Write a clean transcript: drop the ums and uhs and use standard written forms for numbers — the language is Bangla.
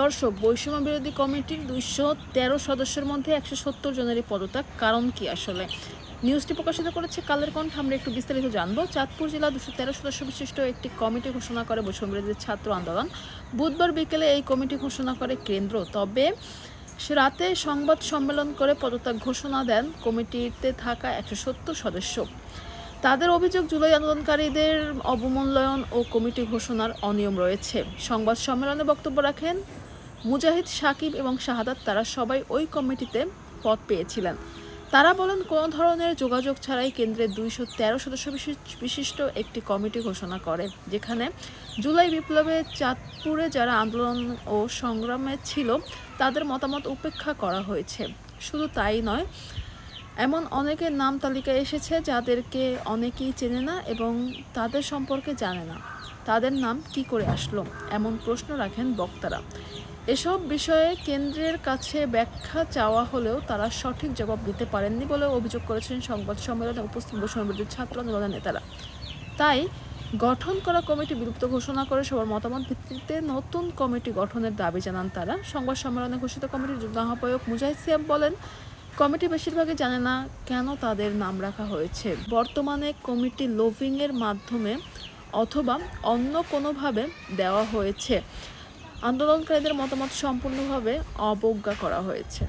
দর্শক, বৈষম্য বিরোধী কমিটির ২১৩ সদস্যের মধ্যে ১৭০ জনেরই পদত্যাগ, কারণ কি আসলে? নিউজটি প্রকাশিত করেছে কালের কণ্ঠ। আমরা একটু বিস্তারিত জানবো। চাঁদপুর জেলা ২১৩ সদস্য বিশিষ্ট একটি কমিটি ঘোষণা করে বৈষম্য বিরোধী ছাত্র আন্দোলন। বুধবার বিকেলে এই কমিটি ঘোষণা করে কেন্দ্র। তবে রাতে সংবাদ সম্মেলন করে পদত্যাগ ঘোষণা দেন কমিটিতে থাকা ১৭০ সদস্য। তাদের অভিযোগ, জুলাই আন্দোলনকারীদের অবমূল্যায়ন ও কমিটি ঘোষণার অনিয়ম রয়েছে। সংবাদ সম্মেলনে বক্তব্য রাখেন মুজাহিদ, সাকিব এবং শাহাদাত। তারা সবাই ওই কমিটিতে পদ পেয়েছিলেন। তারা বলেন, কোনো ধরনের যোগাযোগ ছাড়াই কেন্দ্রের ২১৩ সদস্য বিশিষ্ট একটি কমিটি ঘোষণা করে, যেখানে জুলাই বিপ্লবে চাঁদপুরে যারা আন্দোলন ও সংগ্রামে ছিল তাদের মতামত উপেক্ষা করা হয়েছে। শুধু তাই নয়, এমন অনেকের নাম তালিকায় এসেছে যাদেরকে অনেকেই চেনে না এবং তাদের সম্পর্কে জানে না। তাদের নাম কি করে আসলো, এমন প্রশ্ন রাখেন বক্তারা। এসব বিষয়ে কেন্দ্রের কাছে ব্যাখ্যা চাওয়া হলেও তারা সঠিক জবাব দিতে পারেননি বলে অভিযোগ করেছেন সংবাদ সম্মেলনে উপস্থিত বৈষম্য বিরোধী ছাত্র আন্দোলনের নেতারা। তাই গঠন করা কমিটি বিলুপ্ত ঘোষণা করে সবার মতামত ভিত্তিতে নতুন কমিটি গঠনের দাবি জানান তারা। সংবাদ সম্মেলনে ঘোষিত কমিটির যুগ্ম আহ্বায়ক মুজাহিদ সিয়াব বলেন, কমিটি বেশিরভাগই জানে না কেন তাদের নাম রাখা হয়েছে। বর্তমানে কমিটি লোভিংয়ের মাধ্যমে অথবা অন্য কোনোভাবে দেওয়া হয়েছে। আন্দোলনকারীদের মতামত সম্পূর্ণভাবে অবজ্ঞা করা হয়েছে।